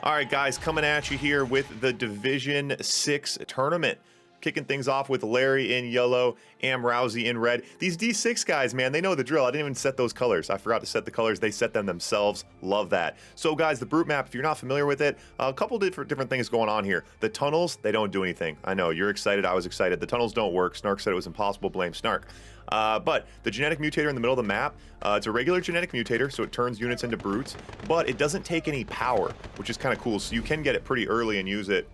All right, guys, coming at you here with the Division 6 tournament. Kicking things off with Larry in yellow, Rousey in red. These D6 guys, man, they know the drill. I didn't even set those colors. I forgot to set the colors. They set them themselves. Love that. So, guys, the brute map, if you're not familiar with it, a couple different things going on here. The tunnels, they don't do anything. I know, you're excited. I was excited. The tunnels don't work. Snark said it was impossible. Blame Snark. But the genetic mutator in the middle of the map, it's a regular genetic mutator, so it turns units into brutes, but it doesn't take any power, which is kind of cool. So you can get it pretty early and use it.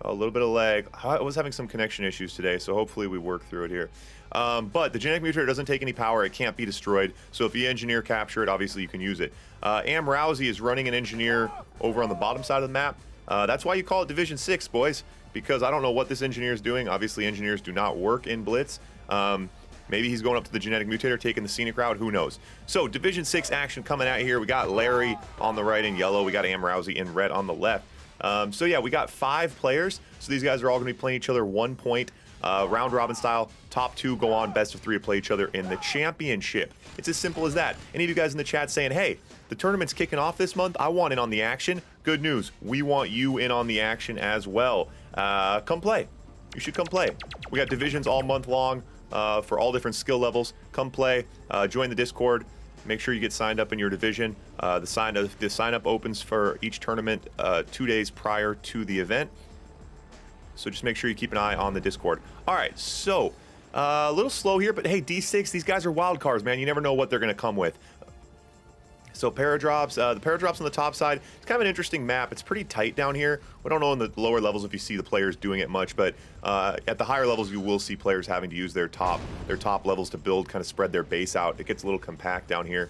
A little bit of lag. I was having some connection issues today, so hopefully we work through it here. But the genetic mutator doesn't take any power. It can't be destroyed. So if you engineer capture it, obviously you can use it. Rousey is running an engineer over on the bottom side of the map. That's why you call it Division 6, boys, because I don't know what this engineer is doing. Obviously, engineers do not work in Blitz. Maybe he's going up to the genetic mutator, taking the scenic route. Who knows? So Division 6 action coming out here. We got Larry on the right in yellow. We got Rousey in red on the left. So yeah, we got 5 players. So these guys are all going to be playing each other 1 point, round robin style. Top 2 go on best of 3 to play each other in the championship. It's as simple as that. Any of you guys in the chat saying, hey, the tournament's kicking off this month. I want in on the action. Good news. We want you in on the action as well. Come play. You should come play. We got divisions all month long for all different skill levels. Come play. Join the Discord. Make sure you get signed up in your division. The sign up opens for each tournament 2 days prior to the event. So just make sure you keep an eye on the Discord. All right, so a little slow here, but hey, D6, these guys are wild cards, man. You never know what they're going to come with. So paradrops, the paradrops on the top side, it's kind of an interesting map. It's pretty tight down here. We don't know in the lower levels if you see the players doing it much, but at the higher levels, you will see players having to use their top levels to build, kind of spread their base out. It gets a little compact down here.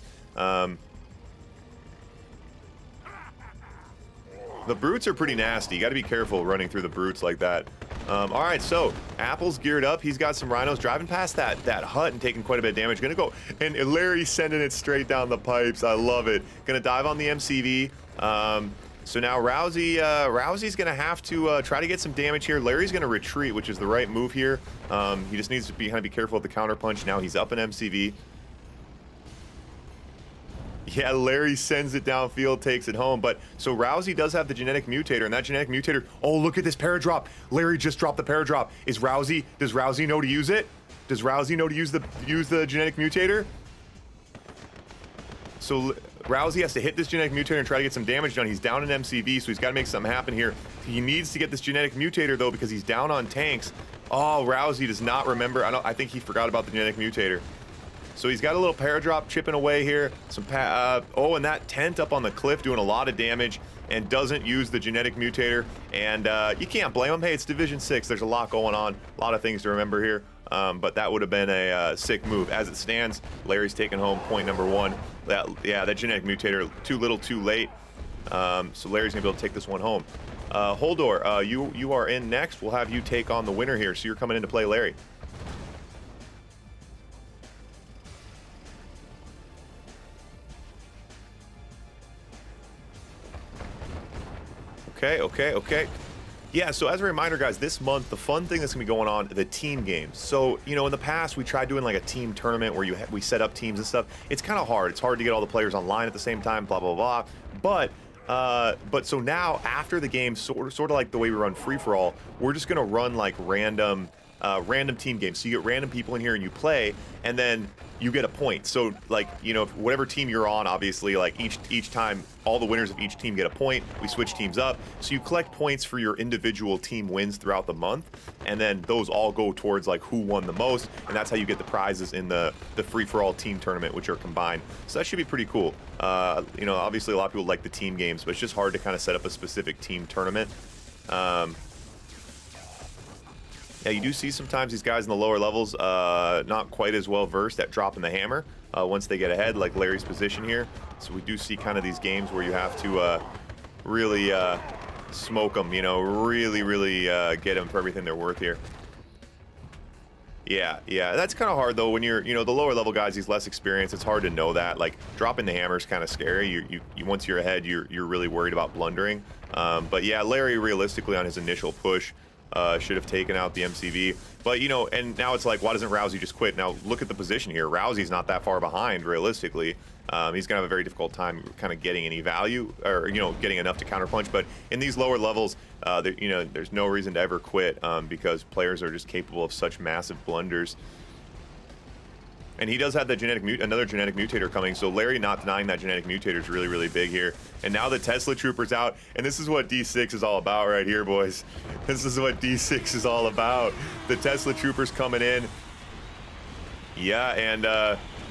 The brutes are pretty nasty. You got to be careful running through the brutes like that. All right, so Apple's geared up. He's got some rhinos driving past that hut and taking quite a bit of damage. Gonna go, and Larry's sending it straight down the pipes. I love it. Gonna dive on the MCV. So now Rousey's gonna have to try to get some damage here. Larry's gonna retreat, which is the right move here. He just needs to be careful with the counter punch. Now he's up in MCV. Yeah, Larry sends it downfield, takes it home. But so Rousey does have the genetic mutator, and that genetic mutator. Oh, look at this paradrop! Larry just dropped the paradrop. Does Rousey know to use it? Does Rousey know to use the genetic mutator? So Rousey has to hit this genetic mutator and try to get some damage done. He's down in MCV, so he's got to make something happen here. He needs to get this genetic mutator though because he's down on tanks. Oh, Rousey does not remember. I think he forgot about the genetic mutator. So he's got a little paradrop chipping away here. Oh, and that tent up on the cliff doing a lot of damage and doesn't use the genetic mutator. And you can't blame him. Hey, it's Division 6. There's a lot going on. A lot of things to remember here. But that would have been a sick move. As it stands, Larry's taking home point number 1. That genetic mutator, too little, too late. So Larry's going to be able to take this one home. Holdor, you are in next. We'll have you take on the winner here. So you're coming in to play Larry. Okay. Yeah, so as a reminder, guys, this month, the fun thing that's going to be going on, the team games. So, you know, in the past, we tried doing like a team tournament where we set up teams and stuff. It's kind of hard. It's hard to get all the players online at the same time, blah, blah, blah. But so now, after the game, sort of like the way we run free-for-all, we're just going to run like random team games. So you get random people in here and you play, and then you get a point. So like, you know, whatever team you're on, obviously, like each time, all the winners of each team get a point. We switch teams up. So you collect points for your individual team wins throughout the month, and then those all go towards like who won the most, and that's how you get the prizes in the free-for-all team tournament, which are combined. So that should be pretty cool. You know, obviously a lot of people like the team games, but it's just hard to kind of set up a specific team tournament. Yeah, you do see sometimes these guys in the lower levels not quite as well versed at dropping the hammer once they get ahead, like Larry's position here. So we do see kind of these games where you have to really smoke them, you know, really get them for everything they're worth here. Yeah, that's kind of hard though when you're, you know, the lower level guys, he's less experienced. It's hard to know that. Like dropping the hammer is kind of scary. You once you're ahead, you're really worried about blundering. But yeah, Larry realistically on his initial push should have taken out the MCV. But, you know, and now it's like, why doesn't Rousey just quit? Now, look at the position here. Rousey's not that far behind, realistically. He's going to have a very difficult time kind of getting any value or, you know, getting enough to counterpunch. But in these lower levels, you know, there's no reason to ever quit because players are just capable of such massive blunders. And he does have that another genetic mutator coming, so Larry not denying that genetic mutator is really, really big here. And now the Tesla Trooper's out, and this is what D6 is all about right here, boys. This is what D6 is all about. The Tesla Trooper's coming in. Yeah, and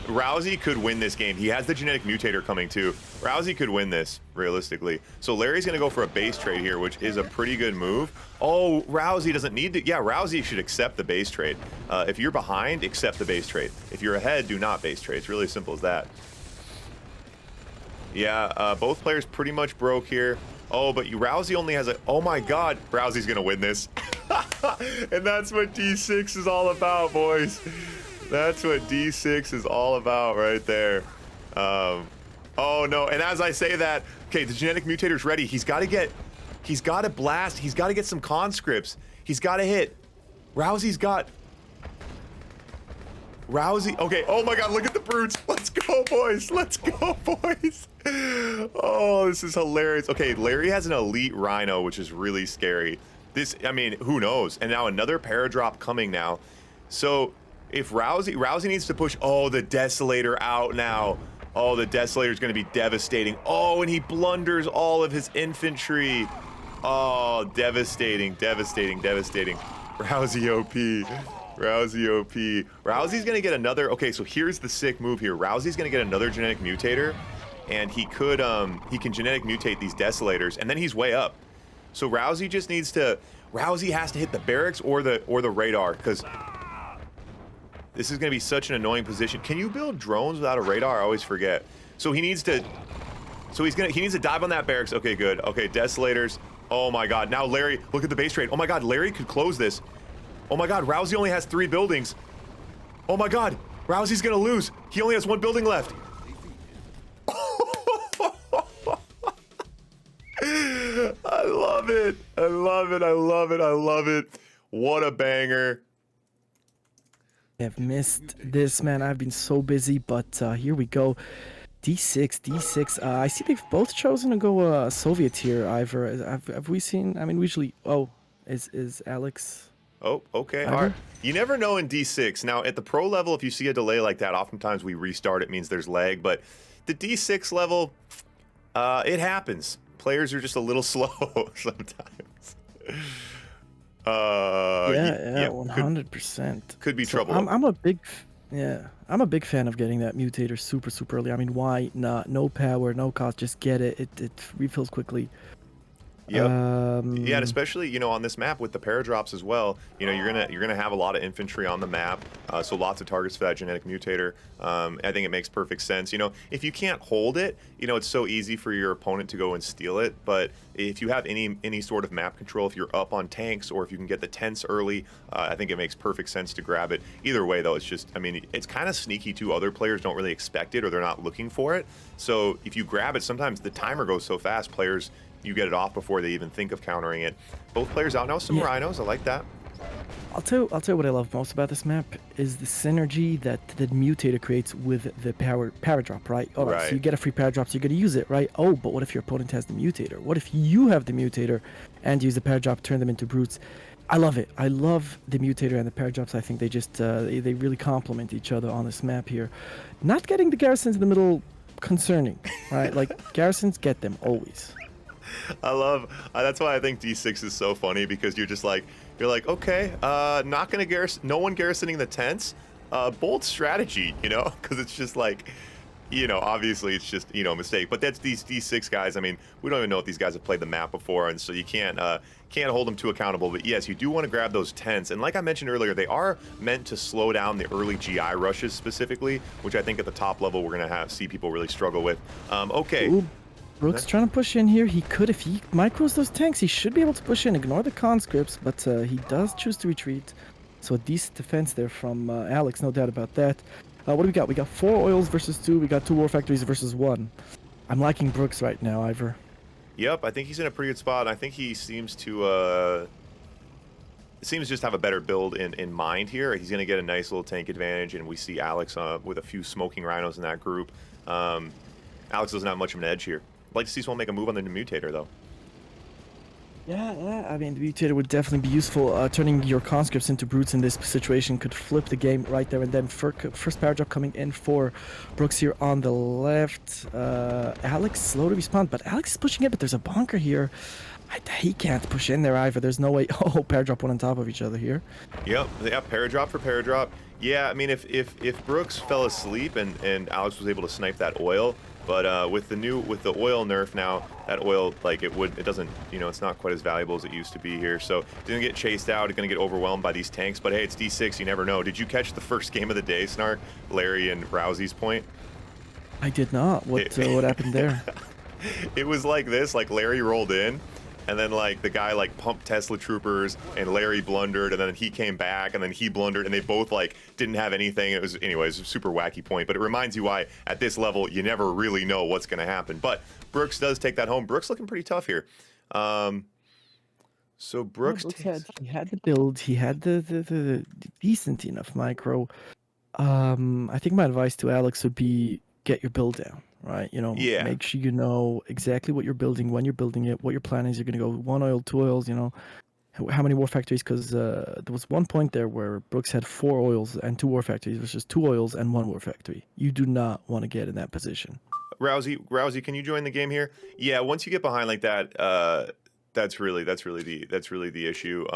Rousey could win this game. He has the genetic mutator coming too. Rousey could win this, realistically. So Larry's going to go for a base trade here, which is a pretty good move. Oh, Rousey doesn't need to. Yeah, Rousey should accept the base trade. If you're behind, accept the base trade. If you're ahead, do not base trade. It's really as simple as that. Yeah, both players pretty much broke here. Oh, but Rousey only has a... Oh my god, Rousey's going to win this. And that's what D6 is all about, boys. That's what D6 is all about right there. Oh no, and as I say that, okay, the genetic mutator's ready. He's got to blast. He's got to get some conscripts. He's got to hit. Rousey. Okay, oh my god, look at the brutes. Let's go, boys. Let's go, boys. Oh, this is hilarious. Okay, Larry has an elite rhino, which is really scary. This, I mean, who knows? And now another paradrop coming now. So if Rousey needs to push, oh, the Desolator out now. Oh, the Desolator is going to be devastating. Oh, and he blunders all of his infantry. Oh, devastating. Rousey OP. Rousey's going to get another. Okay, so here's the sick move here. Rousey's going to get another genetic mutator, and he can genetic mutate these Desolators, and then he's way up. So Rousey just needs to. Rousey has to hit the barracks or the radar, because this is going to be such an annoying position. Can you build drones without a radar? I always forget. So he needs to. So he needs to dive on that barracks. Okay, good. Okay, Desolators. Oh my god. Now Larry, look at the base trade. Oh my god, Larry could close this. Oh my god, Rousey only has 3 buildings. Oh my god, Rousey's gonna lose. He only has 1 building left. I love it. I love it. What a banger. I've missed this, man. I've been so busy, but here we go. D6. I see they've both chosen to go Soviet here. Ivor, have we seen? I mean, we usually. Oh, is Alex? Oh, okay. All right. You never know in D6. Now, at the pro level, if you see a delay like that, oftentimes we restart. It means there's lag. But the D6 level, it happens. Players are just a little slow sometimes. Yeah, 100%. Could be So trouble. I'm a big fan of getting that mutator super early. I mean, why not? No power, no cost, just get it. It refills quickly. Yep. Yeah, and especially, you know, on this map with the paradrops as well, you know, you're gonna have a lot of infantry on the map, so lots of targets for that genetic mutator. I think it makes perfect sense. You know, if you can't hold it, you know, it's so easy for your opponent to go and steal it. But if you have any sort of map control, if you're up on tanks or if you can get the tents early, I think it makes perfect sense to grab it. Either way, though, it's just, I mean, it's kind of sneaky too. Other players don't really expect it or they're not looking for it. So if you grab it, sometimes the timer goes so fast, you get it off before they even think of countering it. Both players out now. Some rhinos. I like that. I'll tell you what I love most about this map is the synergy that the mutator creates with the paradrop, right? All right. So you get a free paradrop, so you're gonna use it, right? Oh, but what if your opponent has the mutator? What if you have the mutator and use the paradrop, turn them into brutes? I love it. I love the mutator and the paradrops. I think they just they really complement each other on this map here. Not getting the garrisons in the middle concerning, right? Like garrisons, get them always. That's why I think D6 is so funny, because you're like, okay, not gonna no one garrisoning the tents, bold strategy, you know, because it's just like, you know, obviously it's just, you know, a mistake. But that's these D6 guys. I mean, we don't even know if these guys have played the map before, and so you can't hold them too accountable. But yes, you do want to grab those tents, and like I mentioned earlier, they are meant to slow down the early GI rushes specifically, which I think at the top level we're gonna see people really struggle with. Okay. Ooh. Brooks trying to push in here. He could, if he micros those tanks, he should be able to push in, ignore the conscripts, but he does choose to retreat. So a decent defense there from Alex, no doubt about that. What do we got? We got 4 oils versus 2. We got 2 war factories versus 1. I'm liking Brooks right now, Ivor. Yep, I think he's in a pretty good spot. I think he seems to seems to just have a better build in mind here. He's going to get a nice little tank advantage, and we see Alex with a few smoking rhinos in that group. Alex doesn't have much of an edge here. I'd like to see someone make a move on the mutator, though. Yeah, I mean, the mutator would definitely be useful. Turning your conscripts into brutes in this situation could flip the game right there and then. First power drop coming in for Brooks here on the left. Alex slow to respond, but Alex is pushing it, but there's a bonker here. He can't push in there either. There's no way. Oh, pair drop one on top of each other here. Yep, yeah, paradrop for paradrop. Yeah, I mean, if Brooks fell asleep and Alex was able to snipe that oil, but with the oil nerf now, that oil, like, it doesn't, you know, it's not quite as valuable as it used to be here. So didn't get chased out, gonna get overwhelmed by these tanks. But hey, it's D6, you never know. Did you catch the first game of the day, Snark? Larry and Rousey's point? I did not. What happened there? It was like this, like Larry rolled in, and then like the guy like pumped Tesla troopers, and Larry blundered, and then he came back, and then he blundered, and they both like didn't have anything. It was, anyways, a super wacky point, but it reminds you why at this level you never really know what's going to happen. But Brooks does take that home. Brooks looking pretty tough here. So Brooks, he had the build, he had the decent enough micro. I think my advice to Alex would be get your build down. Right, you know, yeah. Make sure you know exactly what you're building, when you're building it, what your plan is. You're going to go 1 oil, 2 oils, you know, how many war factories, because there was one point there where Brooks had 4 oils and 2 war factories versus 2 oils and 1 war factory. You do not want to get in that position. Rousey, can you join the game here? Yeah, once you get behind like that, that's really the issue.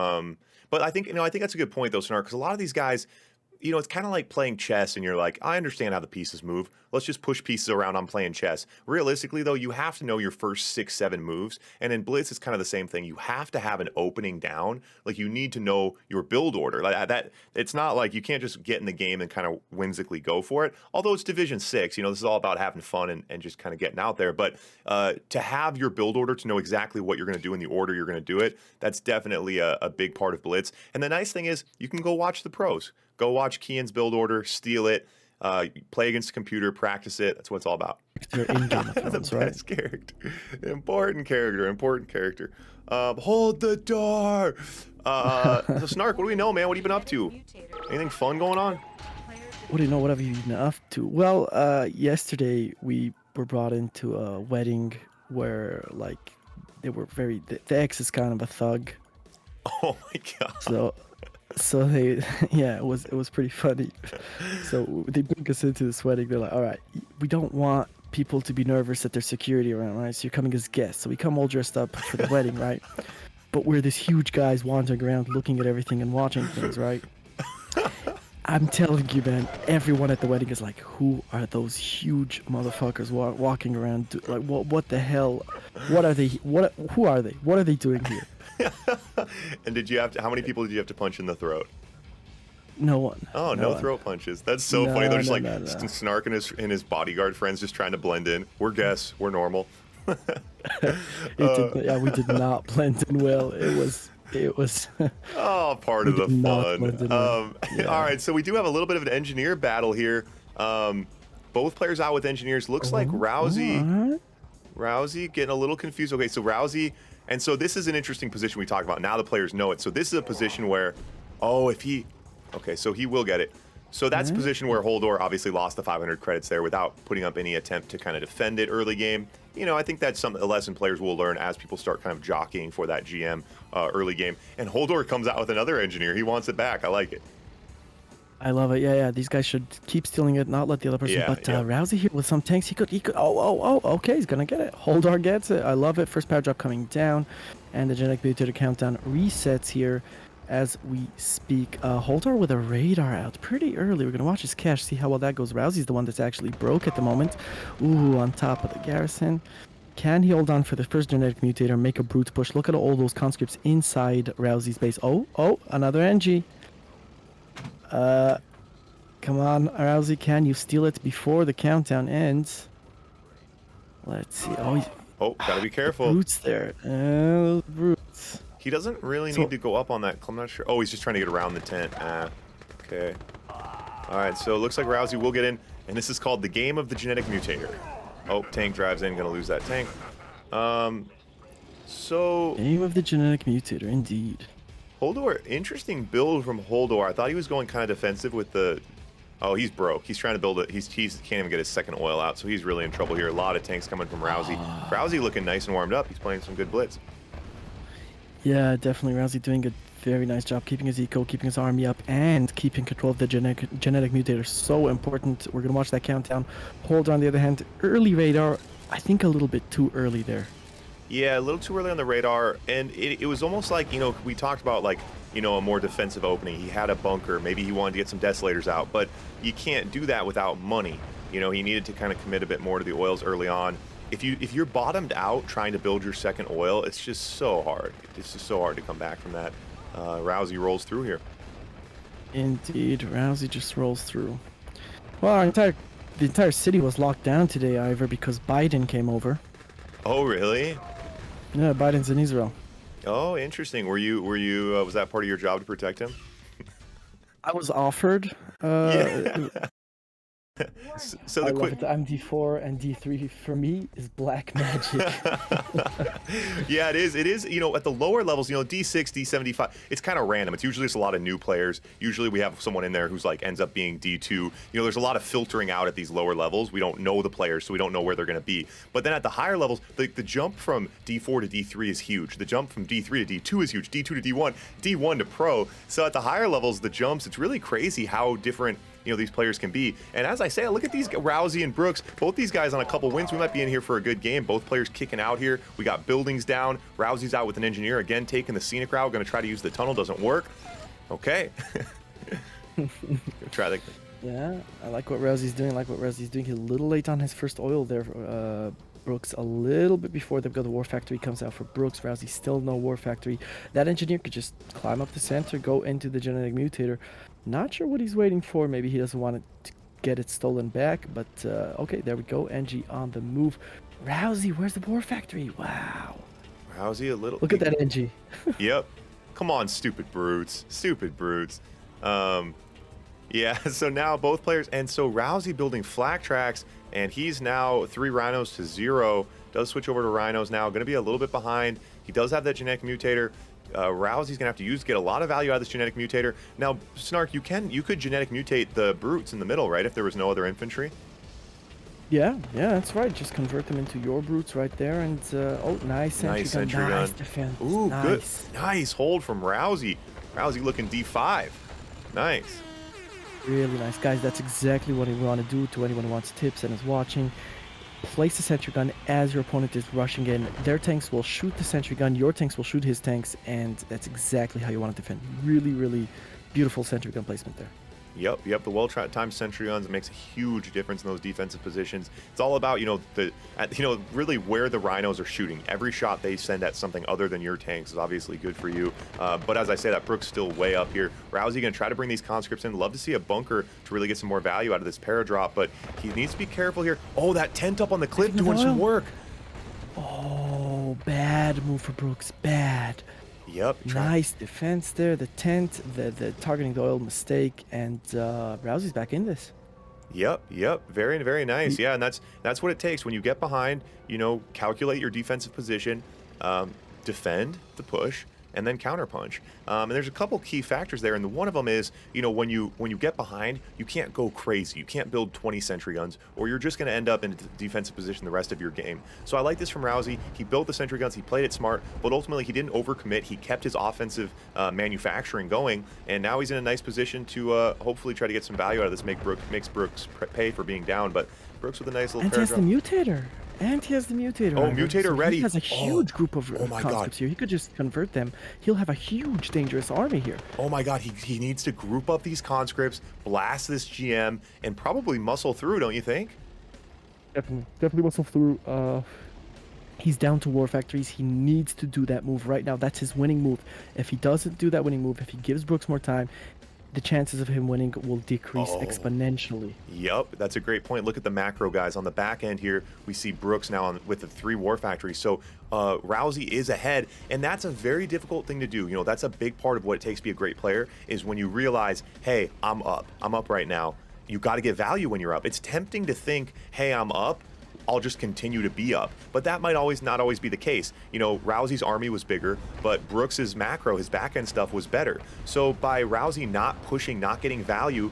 But I think that's a good point though, Snark, because a lot of these guys, you know, it's kind of like playing chess, and you're like, I understand how the pieces move. Let's just push pieces around. I'm playing chess. Realistically, though, you have to know your first 6, 7 moves. And in Blitz, it's kind of the same thing. You have to have an opening down. Like, you need to know your build order. Like that. It's not like you can't just get in the game and kind of whimsically go for it. Although it's Division 6, you know, this is all about having fun and just kind of getting out there. But to have your build order, to know exactly what you're going to do in the order you're going to do it, that's definitely a big part of Blitz. And the nice thing is, you can go watch the pros. Go watch Kian's build order, steal it, play against the computer, practice it. That's what it's all about. You're in Game of Thrones, the best character. Important character. Hold the door. So Snark, what do we know, man? What have you been up to? Anything fun going on? What do you know? What have you been up to? Well, yesterday we were brought into a wedding where, like, they were the ex is kind of a thug. Oh my god. So they, yeah, it was pretty funny. So they bring us into this wedding. They're like, all right, we don't want people to be nervous at their security around, right? So you're coming as guests. So we come all dressed up for the wedding, right? But we're these huge guys wandering around looking at everything and watching things, right? I'm telling you, man, everyone at the wedding is like, who are those huge motherfuckers walking around? Like, what the hell? What are they? Who are they? What are they doing here? And how many people did you have to punch in the throat? No one. Oh, no throat punches. That's so funny. They're just Snark and his bodyguard friends just trying to blend in. We're guests. We're normal. Yeah, we did not blend in well. It was oh, part of the fun. Yeah. All right, so we do have a little bit of an engineer battle here. Both players out with engineers. Looks like Rousey getting a little confused. Okay, so Rousey, and so this is an interesting position we talk about. Now the players know it. So this is a position where, okay, so he will get it. So that's a position where Holdor obviously lost the 500 credits there without putting up any attempt to kind of defend it early game. You know, I think that's a lesson players will learn as people start kind of jockeying for that GM early game. And Holdor comes out with another engineer. He wants it back. I like it. I love it. Yeah. These guys should keep stealing it, not let the other person. Rousey here with some tanks. He could. Okay, he's gonna get it. Holdor gets it. I love it. First power drop coming down, and the genetic mutator countdown resets here as we speak. Holdor with a radar out pretty early. We're gonna watch his cache, see how well that goes. Rousey's the one that's actually broke at the moment. Ooh, on top of the garrison. Can he hold on for the first genetic mutator, make a brute push? Look at all those conscripts inside Rousey's base. Oh, another NG. Come on, Rousey, can you steal it before the countdown ends? Let's see. Gotta be careful. Brutes there. Brutes. He doesn't really need to go up on that. I'm not sure. Oh, he's just trying to get around the tent. Okay. All right, so it looks like Rousey will get in, and this is called the game of the genetic mutator. Oh, tank drives in, gonna lose that tank. So... Game of the genetic mutator, indeed. Holdor, interesting build from Holdor. I thought he was going kind of defensive with the... Oh, he's broke. He's trying to build it. He's can't even get his second oil out, so he's really in trouble here. A lot of tanks coming from Rousey. Rousey looking nice and warmed up. He's playing some good blitz. Yeah, definitely. Rousey doing a very nice job keeping his eco, keeping his army up, and keeping control of the genetic mutator. So important. We're going to watch that countdown. Hold on the other hand, early radar. I think a little bit too early there. Yeah, a little too early on the radar, and it was almost like, you know, we talked about, like, you know, a more defensive opening. He had a bunker. Maybe he wanted to get some desolators out, but you can't do that without money. You know, he needed to kind of commit a bit more to the oils early on. If you're bottomed out trying to build your second oil, it's just so hard. It's just so hard to come back from that. Rousey rolls through here. Indeed, Rousey just rolls through. Well, the entire city was locked down today, Ivor, because Biden came over. Oh, really? Yeah, Biden's in Israel. Oh, interesting. Were you was that part of your job to protect him? I was offered. Yeah. So I love it. I'm D4 and D3 for me is black magic. Yeah, it is. It is, you know, at the lower levels, you know, D6, D75, it's kind of random. It's usually just a lot of new players. Usually we have someone in there who's like ends up being D2. You know, there's a lot of filtering out at these lower levels. We don't know the players, so we don't know where they're going to be. But then at the higher levels, the jump from D4 to D3 is huge. The jump from D3 to D2 is huge. D2 to D1, D1 to Pro. So at the higher levels, the jumps, it's really crazy how different, you know, these players can be. And as I say, look at these Rousey and Brooks, both these guys on a couple wins. We might be in here for a good game. Both players kicking out here. We got buildings down. Rousey's out with an engineer again, taking the scenic route. Going to try to use the tunnel. Doesn't work. Okay. Try that. Yeah, I like what Rousey's doing. He's a little late on his first oil there. Brooks a little bit before they've got the War Factory comes out for Brooks. Rousey still no War Factory. That engineer could just climb up the center, go into the genetic mutator. Not sure what he's waiting for. Maybe he doesn't want it to get it stolen back. But okay, there we go. Engie on the move. Rousey, where's the War Factory? Wow. Rousey a little. Look at that Engie. Yep. Come on, stupid brutes. Stupid brutes. Yeah, so now both players, and so Rousey building flak tracks, and he's now 3 rhinos to 0. Does switch over to rhinos now. Going to be a little bit behind. He does have that genetic mutator. Rousey's gonna have to get a lot of value out of this genetic mutator. Now, Snark, you could genetic mutate the brutes in the middle, right? If there was no other infantry. Yeah, that's right. Just convert them into your brutes right there, and oh, nice sentry gun. Nice defense. Ooh, nice. Good, nice hold from Rousey. Rousey looking D5. Nice. Really nice, guys. That's exactly what we want to do. To anyone who wants tips and is watching, place the sentry gun as your opponent is rushing in. Their tanks will shoot the sentry gun, your tanks will shoot his tanks, and that's exactly how you want to defend. Really, really beautiful sentry gun placement there. Yep. The well-timed sentry guns makes a huge difference in those defensive positions. It's all about, you know, really where the rhinos are shooting. Every shot they send at something other than your tanks is obviously good for you. But as I say, that Brook's still way up here. Rousey going to try to bring these conscripts in. Love to see a bunker to really get some more value out of this paradrop, but he needs to be careful here. Oh, that tent up on the cliff doing some work. Oh, bad move for Brooks. Bad. Yep. Nice defense there. The tent, the targeting the oil mistake, and Rousey's back in this. Yep. Very, very nice. Yeah, and that's what it takes when you get behind. You know, calculate your defensive position, defend the push, and then counterpunch. And there's a couple key factors there, and one of them is, you know, when you get behind, you can't go crazy. You can't build 20 sentry guns, or you're just going to end up in a defensive position the rest of your game. So I like this from Rousey. He built the sentry guns, he played it smart, but ultimately he didn't overcommit. He kept his offensive manufacturing going, and now he's in a nice position to hopefully try to get some value out of this. Makes Brooks pay for being down, but Brooks with a nice little paradrop. And he has the mutator. And he has the mutator. Oh, mutator so ready. He has a huge group of conscripts here. He could just convert them. He'll have a huge, dangerous army here. Oh my god, he needs to group up these conscripts, blast this GM, and probably muscle through, don't you think? Definitely muscle through. He's down to War Factories. He needs to do that move right now. That's his winning move. If he doesn't do that winning move, if he gives Brooks more time, the chances of him winning will decrease exponentially. Yep, that's a great point. Look at the macro guys on the back end here. We see Brooks now with the 3 War Factories. So Rousey is ahead, and that's a very difficult thing to do. You know, that's a big part of what it takes to be a great player, is when you realize, hey, I'm up right now. You got to get value when you're up. It's tempting to think, hey, I'm up. I'll just continue to be up. But that might not always be the case. You know, Rousey's army was bigger, but Brooks's macro, his back end stuff was better. So by Rousey not pushing, not getting value,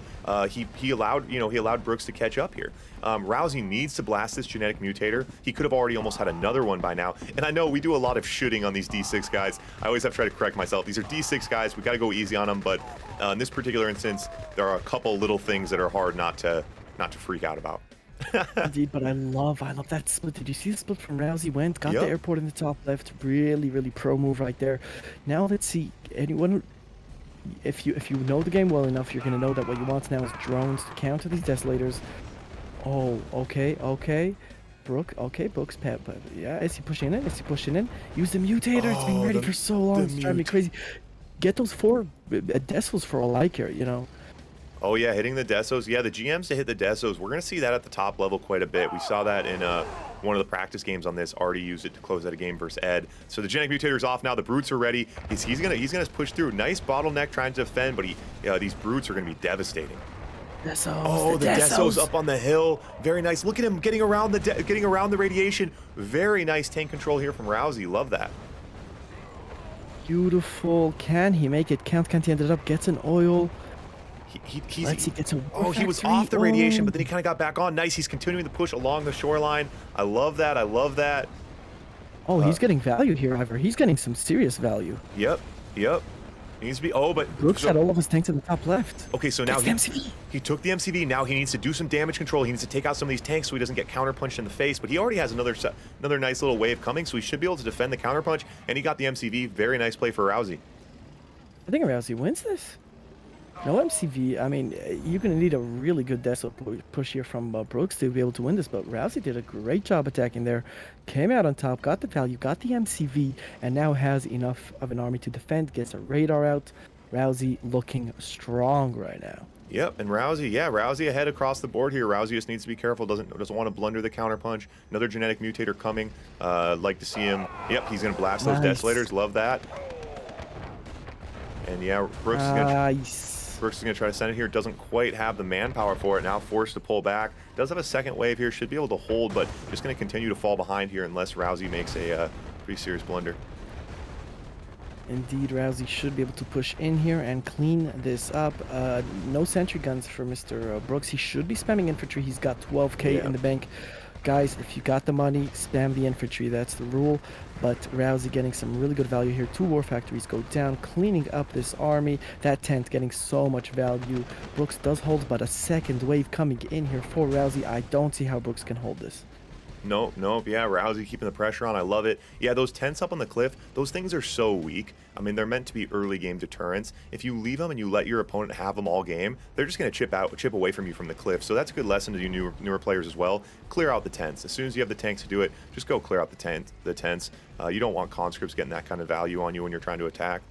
he allowed Brooks to catch up here. Rousey needs to blast this genetic mutator. He could have already almost had another one by now. And I know we do a lot of shooting on these D6 guys. I always have to try to correct myself. These are D6 guys. We got to go easy on them. But in this particular instance, there are a couple little things that are hard not to freak out about. Indeed, but I love that split. Did you see the split from Rousey? Got Yep. the airport in the top left. Really, really pro move right there. Now let's see. Anyone, if you know the game well enough, you're gonna know that what you want now is drones to counter these desolators. Oh, okay. Brooks, yeah, is he pushing in? Use the mutator. It's been ready for so long. It's driving me crazy. Get those 4 decimals for all I care, you know. Oh yeah, hitting the desos. Yeah, the GMs to hit the desos. We're gonna see that at the top level quite a bit. We saw that in one of the practice games on this. Already used it to close out a game versus Ed. So the genetic mutator's off now. The brutes are ready. He's gonna push through. Nice bottleneck trying to defend, but these brutes are gonna be devastating. Desos, Oh, the desos up on the hill. Very nice. Look at him getting around the radiation. Very nice tank control here from Rousey. Love that. Beautiful. Can he make it? Can't he ended up gets an oil. Let's see, gets a he was off the radiation, but then he kind of got back on. Nice. He's continuing to push along the shoreline. I love that. Oh, he's getting value here, Ivor. He's getting some serious value. Yep. Needs to be. Oh, but Brooks had all of his tanks in the top left. Okay, so now MCV. He took the MCV. Now he needs to do some damage control. He needs to take out some of these tanks so he doesn't get counterpunched in the face. But he already has another nice little wave coming, so he should be able to defend the counterpunch. And he got the MCV. Very nice play for Rousey. I think Rousey wins this. No MCV. I mean, you're going to need a really good deso push here from Brooks to be able to win this, but Rousey did a great job attacking there. Came out on top, got the value, got the MCV, and now has enough of an army to defend, gets a radar out. Rousey looking strong right now. Yep, and Rousey ahead across the board here. Rousey just needs to be careful, doesn't want to blunder the counterpunch. Another genetic mutator coming. Like to see him. Yep, he's going to blast those desolators. Love that. And yeah, Brooks is going to try to send it here. Doesn't quite have the manpower for it. Now forced to pull back. Does have a second wave here. Should be able to hold, but just going to continue to fall behind here unless Rousey makes a pretty serious blunder. Indeed, Rousey should be able to push in here and clean this up. No sentry guns for Mr. Brooks. He should be spamming infantry. He's got 12k in the bank. Guys, if you got the money, spam the infantry. That's the rule. But Rousey getting some really good value here. 2 war factories go down, cleaning up this army. That tent getting so much value. Brooks does hold, but a second wave coming in here for Rousey. I don't see how Brooks can hold this. Nope. Yeah, Rousey keeping the pressure on. I love it. Yeah, those tents up on the cliff, those things are so weak. I mean, they're meant to be early game deterrents. If you leave them and you let your opponent have them all game, they're just going to chip away from you from the cliff. So that's a good lesson to you newer players as well. Clear out the tents. As soon as you have the tanks to do it, just go clear out the tents. You don't want conscripts getting that kind of value on you when you're trying to attack.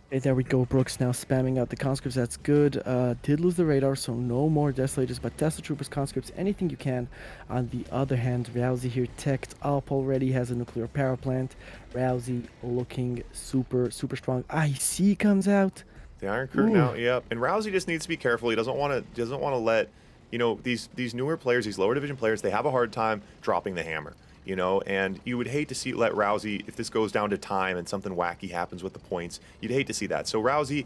Okay, there we go. Brooks now spamming out the conscripts. That's good. Did lose the radar, so no more desolators, but Tesla troopers, conscripts, anything you can. On the other hand, Rousey here teched up already, has a nuclear power plant. Rousey looking super strong. IC comes out. The Iron Curtain out, yep. And Rousey just needs to be careful. He doesn't want to let, you know, these newer players, these lower division players, they have a hard time dropping the hammer. You know, and you would hate to let Rousey, if this goes down to time and something wacky happens with the points, you'd hate to see that. So Rousey,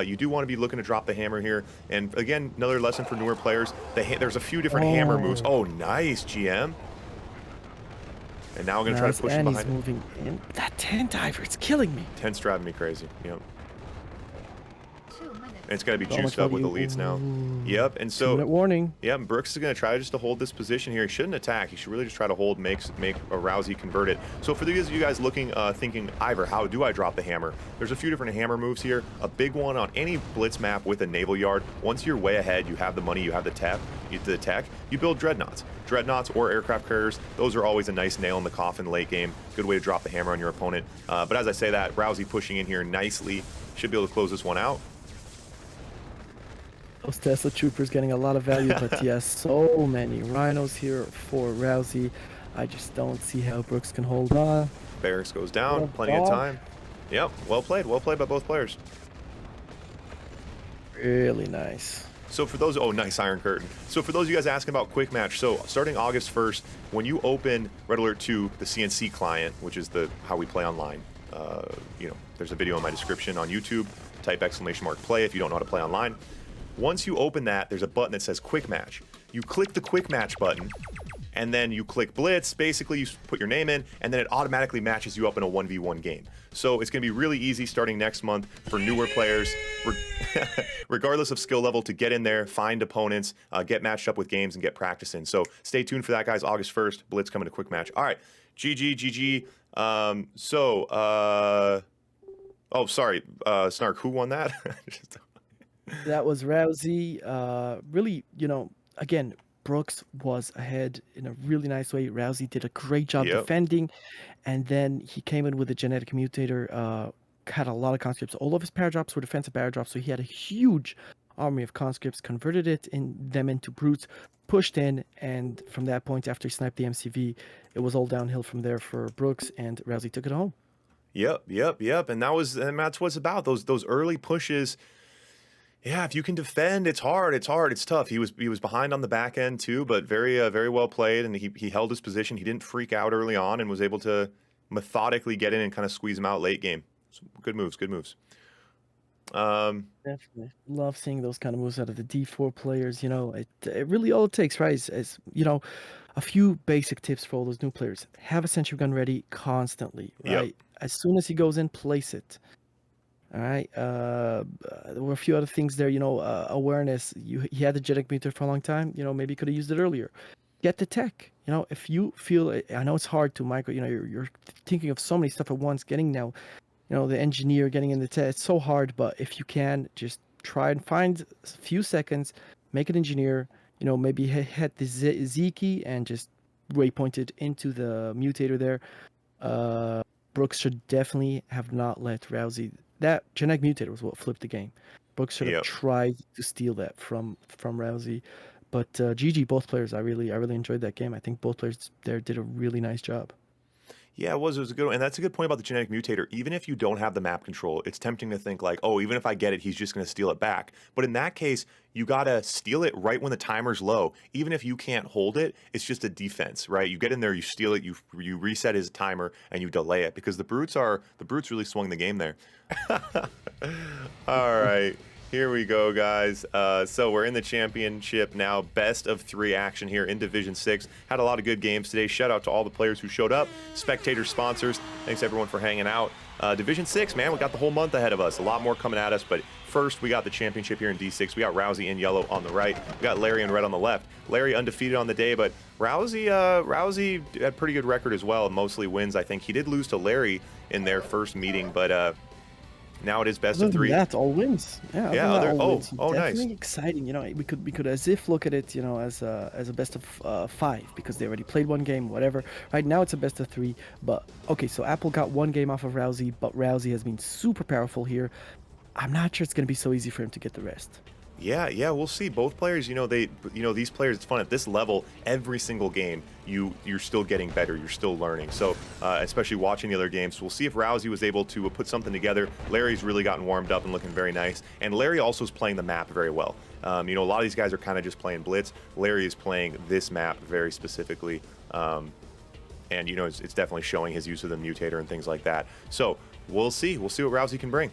you do want to be looking to drop the hammer here. And again, another lesson for newer players, there's a few different hammer moves. Oh, nice, GM. And now I'm going to try to push him behind. He's moving in. That tent diver, it's killing me. Tent's driving me crazy, yep. And it's going to be juiced up with elites now. Yep, and so... 2-minute warning. Yeah, Brooks is going to try just to hold this position here. He shouldn't attack. He should really just try to hold, make a Rousey convert it. So for those of you guys looking, thinking, Ivor, how do I drop the hammer? There's a few different hammer moves here. A big one on any blitz map with a naval yard. Once you're way ahead, you have the money, you have the tech, you build dreadnoughts. Dreadnoughts or aircraft carriers, those are always a nice nail in the coffin late game. Good way to drop the hammer on your opponent. But as I say that, Rousey pushing in here nicely. Should be able to close this one out. Those Tesla troopers getting a lot of value, but yes, so many rhinos here for Rousey. I just don't see how Brooks can hold on. Barracks goes down, plenty of time. Yep, well played by both players. Really nice. So for those, oh, nice Iron Curtain. So for those of you guys asking about Quick Match, so starting August 1st, when you open Red Alert 2, the CNC client, which is how we play online, there's a video in my description on YouTube. Type !play if you don't know how to play online. Once you open that, there's a button that says Quick Match. You click the Quick Match button, and then you click Blitz. Basically, you put your name in, and then it automatically matches you up in a 1v1 game. So it's going to be really easy starting next month for newer players, regardless of skill level, to get in there, find opponents, get matched up with games, and get practice in. So stay tuned for that, guys. August 1st, Blitz coming to Quick Match. All right, GG. Oh, sorry, Snark, who won that? That was Rousey. Really, again, Brooks was ahead in a really nice way. Rousey did a great job defending, and then he came in with a genetic mutator, had a lot of conscripts. All of his paradrops were defensive paradrops, so he had a huge army of conscripts, converted them into brutes, pushed in, and from that point, after he sniped the MCV, it was all downhill from there for Brooks, and Rousey took it home. Yep. And that's what it's about. Those early pushes. Yeah, if you can defend, it's hard. It's tough. He was behind on the back end too, but very well played, and he held his position. He didn't freak out early on and was able to methodically get in and kind of squeeze him out late game. So good moves. Definitely love seeing those kind of moves out of the D4 players. It really all it takes, right? Is a few basic tips for all those new players. Have a sentry gun ready constantly, right? Yep. As soon as he goes in, place it. All right. There were a few other things there. Awareness. He had the genetic meter for a long time. Maybe he could have used it earlier. Get the tech. If you feel, I know it's hard to micro. You're thinking of so many stuff at once. Getting now, the engineer, getting in the tech. It's so hard. But if you can, just try and find a few seconds. Make an engineer. Maybe hit the Z key and just waypoint it into the mutator there. Brooks should definitely have not let Rousey. That genetic mutator was what flipped the game. Brooks should have tried to steal that from Rousey. But GG, both players. I really enjoyed that game. I think both players there did a really nice job. Yeah, it was a good one. And that's a good point about the genetic mutator. Even if you don't have the map control, it's tempting to think like, oh, even if I get it, he's just going to steal it back. But in that case, you got to steal it right when the timer's low. Even if you can't hold it, it's just a defense, right? You get in there, you steal it, you reset his timer, and you delay it. Because the brutes really swung the game there. All right. Here we go, guys. So we're in the championship now. Best of 3 action here in Division 6. Had a lot of good games today. Shout out to all the players who showed up, spectators, sponsors. Thanks, everyone, for hanging out. Division 6, man, we got the whole month ahead of us. A lot more coming at us, but first we got the championship here in D6. We got Rousey in yellow on the right. We got Larry in red on the left. Larry undefeated on the day, but Rousey had a pretty good record as well. Mostly wins, I think. He did lose to Larry in their first meeting, but now it is best of 3. That's all wins. Yeah. Wins. Definitely Nice. Exciting. We could as if look at it, as a best of 5 because they already played one game, whatever. Right now it's a best of 3. But okay, so Apple got one game off of Rousey, but Rousey has been super powerful here. I'm not sure it's going to be so easy for him to get the rest. Yeah, we'll see. Both players, these players, it's fun at this level. Every single game, you're still getting better. You're still learning. So, especially watching the other games, we'll see if Rousey was able to put something together. Larry's really gotten warmed up and looking very nice. And Larry also is playing the map very well. A lot of these guys are kind of just playing Blitz. Larry is playing this map very specifically. And, it's definitely showing his use of the mutator and things like that. So, we'll see. We'll see what Rousey can bring.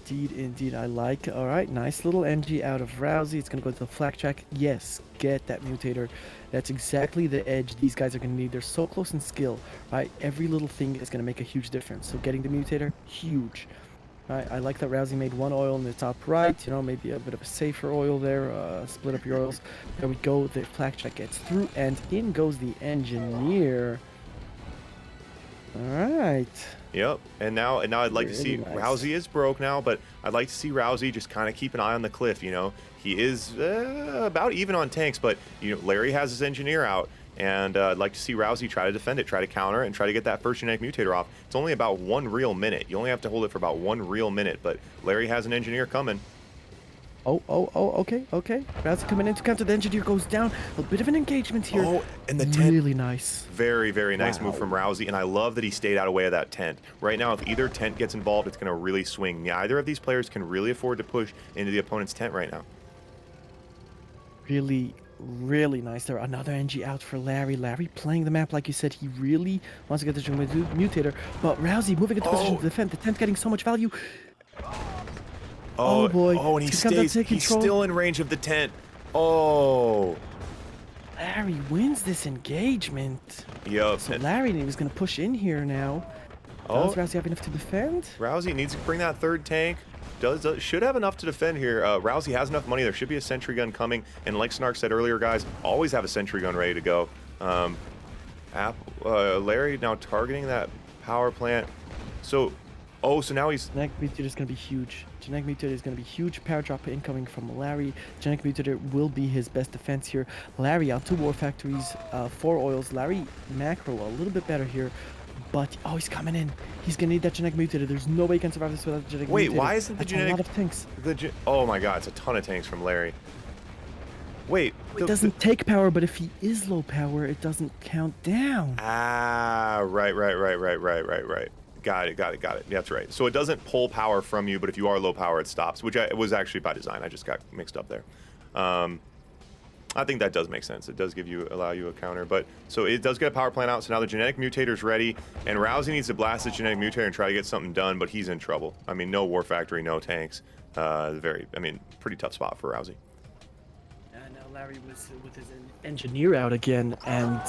Indeed, I like. All right, nice little NG out of Rousey. It's going to go to the flak check. Yes, get that mutator. That's exactly the edge these guys are going to need. They're so close in skill, right? Every little thing is going to make a huge difference. So getting the mutator, huge. Right, I like that Rousey made one oil in the top right. Maybe a bit of a safer oil there. Split up your oils. There we go. The flak check gets through, and in goes the engineer. All right. Yep, and now I'd like to see nice. Rousey is broke now, but I'd like to see Rousey just kind of keep an eye on the cliff. He is about even on tanks, but Larry has his engineer out, and I'd like to see Rousey try to defend it, try to counter, and try to get that first genetic mutator off. It's only about 1 real minute. You only have to hold it for about 1 real minute, but Larry has an engineer coming. Okay, okay. Rousey coming in to counter. The engineer goes down. A bit of an engagement here. Oh, and the tent. Really nice. Very, very nice move from Wow. Rousey, and I love that he stayed out of way of that tent. Right now, if either tent gets involved, it's going to really swing. Neither of these players can really afford to push into the opponent's tent right now. Really, really nice there. Another NG out for Larry. Larry playing the map like you said. He really wants to get the mutator. But Rousey moving into position to defend. The tent getting so much value. Oh boy. Oh, and he's still in range of the tent. Oh. Larry wins this engagement. Yup. So Larry was going to push in here now. Does Rousey have enough to defend? Rousey needs to bring that third tank. Should have enough to defend here. Rousey has enough money. There should be a sentry gun coming. And like Snark said earlier, guys, always have a sentry gun ready to go. Larry now targeting that power plant. So now he's... Genetic Mutator is going to be huge. Genetic Mutator is going to be huge. Power drop incoming from Larry. Genetic Mutator will be his best defense here. Larry out to War Factories, 4 oils. Larry macro a little bit better here. But, oh, he's coming in. He's going to need that Genetic Mutator. There's no way he can survive this without the Genetic Mutator. Wait, why isn't the Genetic... a lot of tanks. Oh my god, it's a ton of tanks from Larry. Wait. It doesn't take power, but if he is low power, it doesn't count down. Ah, right. Got it. That's right. So it doesn't pull power from you, but if you are low power, it stops, which was actually by design. I just got mixed up there. I think that does make sense. It does allow you a counter, but so it does get a power plant out. So now the genetic mutator's ready, and Rousey needs to blast the genetic mutator and try to get something done, but he's in trouble. I mean, no War Factory, no tanks. Pretty tough spot for Rousey. Now Larry was with his engineer out again, and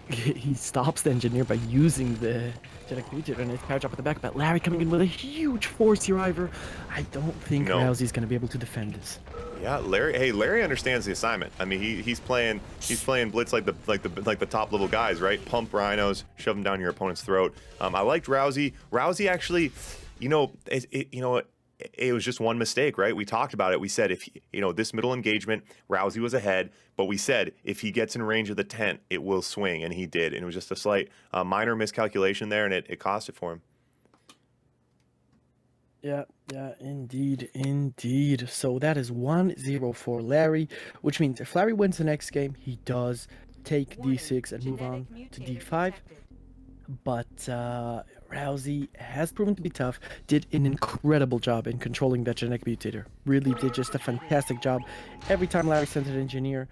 he stops the engineer by using the genetic mutator and his power drop at the back. But Larry coming in with a huge force here, Ivor. I don't think Rousey's going to be able to defend this. Yeah, Larry. Hey, Larry understands the assignment. I mean, he's playing blitz like the top level guys, right? Pump rhinos, shove them down your opponent's throat. I liked Rousey. Rousey actually, it was just one mistake, right? We talked about it. We said this middle engagement, Rousey was ahead, but we said if he gets in range of the tent, it will swing, and he did. And it was just a slight minor miscalculation there, and it cost it for him. Yeah, indeed. So that is 1-0 for Larry, which means if Larry wins the next game, he does take D6 and move on to D5. But Rousey has proven to be tough, did an incredible job in controlling that genetic mutator. Really did just a fantastic job. Every time Larry sent an engineer,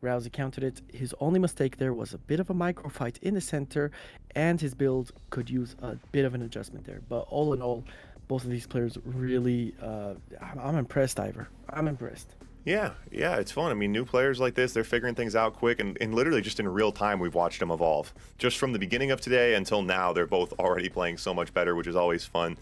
Rousey countered it. His only mistake there was a bit of a micro fight in the center, and his build could use a bit of an adjustment there. But all in all, both of these players really, I'm impressed, Ivor. I'm impressed. Yeah, it's fun. I mean, new players like this, they're figuring things out quick, and literally just in real time, we've watched them evolve. Just from the beginning of today until now, they're both already playing so much better, which is always fun.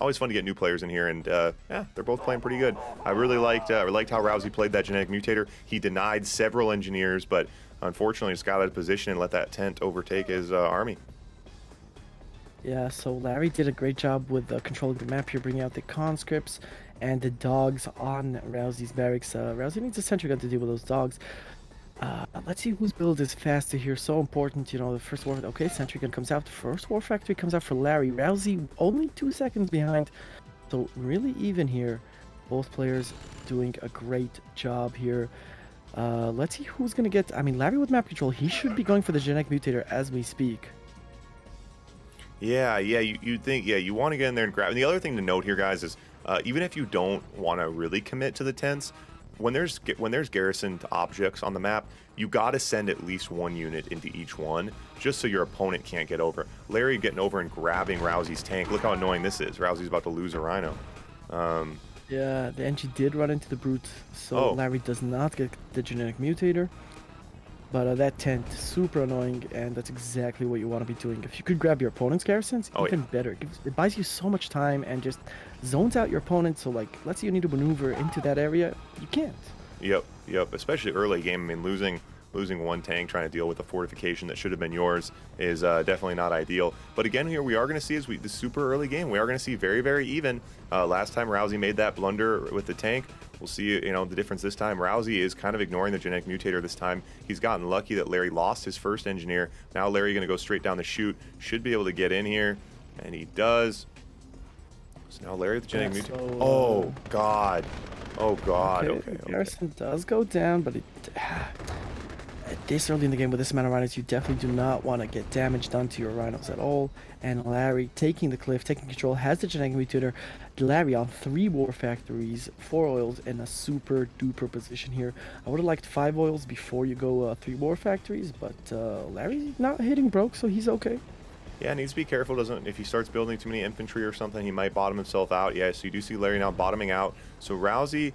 Always fun to get new players in here, and they're both playing pretty good. I really liked how Rousey played that genetic mutator. He denied several engineers, but unfortunately just got out of position and let that tent overtake his army. Yeah, so Larry did a great job with controlling the map here, bringing out the conscripts and the dogs on Rousey's barracks. Rousey needs a sentry gun to deal with those dogs. Let's see whose build is faster here. So important, the first war... Okay, sentry gun comes out. First War Factory comes out for Larry. Rousey only 2 seconds behind. So really even here. Both players doing a great job here. Let's see who's going to get... I mean, Larry with map control, he should be going for the genetic mutator as we speak. Yeah, you'd think, you want to get in there and grab. And the other thing to note here, guys, is even if you don't want to really commit to the tents, when there's garrisoned objects on the map, you got to send at least one unit into each one, just so your opponent can't get over. Larry getting over and grabbing Rousey's tank. Look how annoying this is. Rousey's about to lose a rhino. Yeah, the NG did run into the brute, so Larry does not get the genetic mutator. But that tent, super annoying, and that's exactly what you want to be doing. If you could grab your opponent's garrisons, even better. It buys you so much time and just zones out your opponent, so let's say you need to maneuver into that area, you can't. Yep, especially early game. I mean, losing one tank trying to deal with a fortification that should have been yours is definitely not ideal. But again, here we are going to see, this super early game, we are going to see very, very even. Last time Rousey made that blunder with the tank. We'll see, the difference this time. Rousey is kind of ignoring the genetic mutator this time. He's gotten lucky that Larry lost his first engineer. Now Larry going to go straight down the chute. Should be able to get in here, and he does. So now Larry the genetic Yeah, mutator. so, Oh God. Oh God. okay, Okay. the Okay. garrison does go down, but it at this early in the game with this amount of rhinos, you definitely do not want to get damage done to your rhinos at all. And Larry taking the cliff, taking control, has the genetic mutator. Larry on 3 war factories, 4 oils, in a super duper position here. I would have liked 5 oils before you go 3 war factories, but Larry's not hitting broke, so he's okay. Yeah, needs to be careful. Doesn't if he starts building too many infantry or something, he might bottom himself out. Yeah, so you do see Larry now bottoming out. So Rousey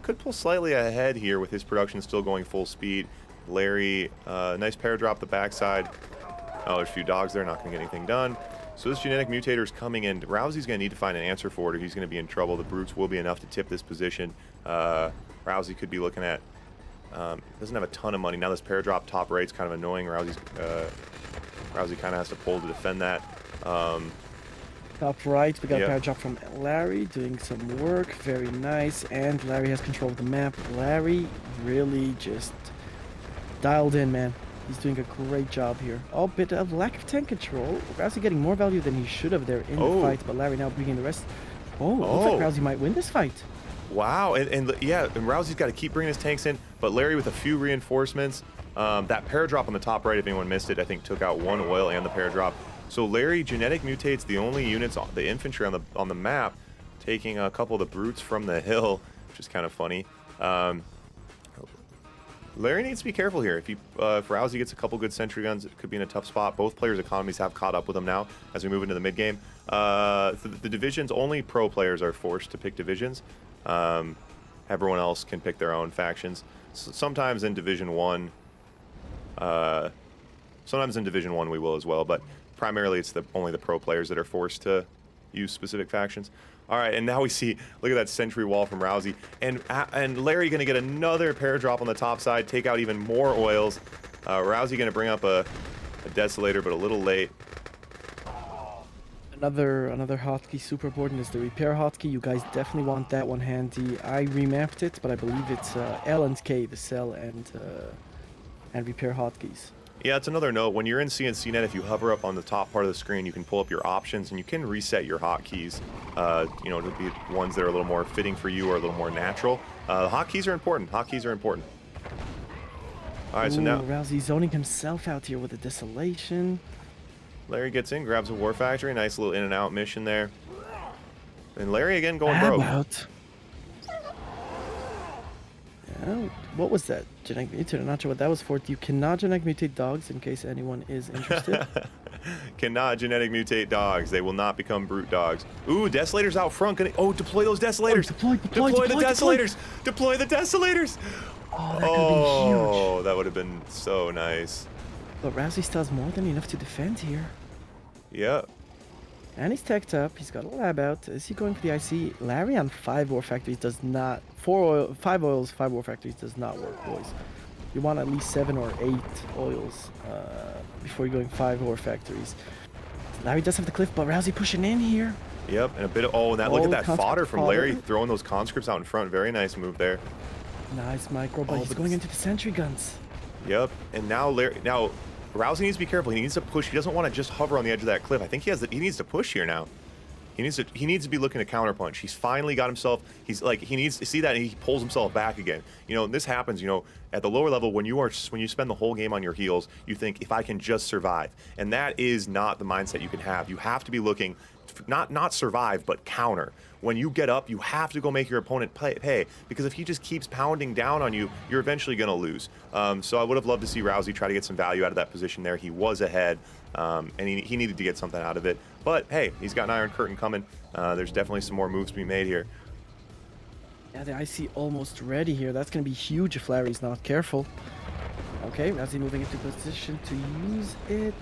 could pull slightly ahead here with his production still going full speed. Larry, nice pair drop the backside. Oh, there's a few dogs there, not going to get anything done. So this genetic mutator is coming in. Rousey's going to need to find an answer for it, or he's going to be in trouble. The brutes will be enough to tip this position. Rousey could be looking at. Doesn't have a ton of money now. This pair drop top right's kind of annoying. Rousey kind of has to pull to defend that. Top right, we got Yeah. a power drop from Larry doing some work. Very nice. And Larry has control of the map. Larry really just dialed in, man. He's doing a great job here. Oh, bit of lack of tank control. Rousey getting more value than he should have there in the fight, but Larry now bringing the rest. Oh, looks like Rousey might win this fight. Wow, and yeah, and Rousey's got to keep bringing his tanks in, but Larry with a few reinforcements. That pair drop on the top right, if anyone missed it, I think took out 1 oil and the pair drop. So Larry genetic mutates the only units, the infantry on the map, taking a couple of the brutes from the hill, which is kind of funny. Larry needs to be careful here. If Rousey gets a couple good sentry guns, it could be in a tough spot. Both players' economies have caught up with them now as we move into the mid game. The divisions, only pro players are forced to pick divisions. Everyone else can pick their own factions. Sometimes in Division 1, we will as well, but primarily it's only the pro players that are forced to use specific factions. All right, and now we see, look at that sentry wall from Rousey. And Larry going to get another pair drop on the top side, take out even more oils. Rousey going to bring up a Desolator, but a little late. Another hotkey super important is the repair hotkey. You guys definitely want that one handy. I remapped it, but I believe it's L and K, the sell and repair hotkeys. Yeah, it's another note. When you're in CNCnet, if you hover up on the top part of the screen, you can pull up your options and you can reset your hotkeys, to be ones that are a little more fitting for you or a little more natural. Hotkeys are important. Hotkeys are important. All right, so now Rousey zoning himself out here with a desolation. Larry gets in, grabs a war factory. Nice little in and out mission there. And Larry again going broke. Yeah, what was that? Genetic mutator. Not sure what that was for. You cannot genetic mutate dogs, in case anyone is interested. Cannot genetic mutate dogs. They will not become brute dogs. Ooh, Desolator's out front. Deploy those Desolators. Deploy the Desolators. Deploy the Desolators. Oh, that could have been huge. Oh, that would have been so nice. But Rousey still has more than enough to defend here. Yep. And he's teched up. He's got a lab out. Is he going for the IC? Larry on 5 war factories does not. 5 oils, 5 war factories does not work, boys. You want at least 7 or 8 oils before you're going 5 war factories. Larry does have the cliff, but Rousey pushing in here. Yep, and a bit of look at that fodder from Larry throwing those conscripts out in front. Very nice move there. Nice micro, but he's going into the sentry guns. Yep, and now Rousey needs to be careful. He needs to push. He doesn't want to just hover on the edge of that cliff. I think he needs to push here now. He needs to be looking to counterpunch. He's finally got himself. He needs to see that, and he pulls himself back again. This happens. At the lower level, when you spend the whole game on your heels, you think, if I can just survive, and that is not the mindset you can have. You have to be looking, not survive, but counter. When you get up, you have to go make your opponent pay, because if he just keeps pounding down on you, you're eventually going to lose. So I would have loved to see Rousey try to get some value out of that position there. He was ahead, and he needed to get something out of it. But hey, he's got an Iron Curtain coming. There's definitely some more moves to be made here. Yeah, the IC almost ready here. That's going to be huge if Larry's not careful. Okay, Rousey moving into position to use it.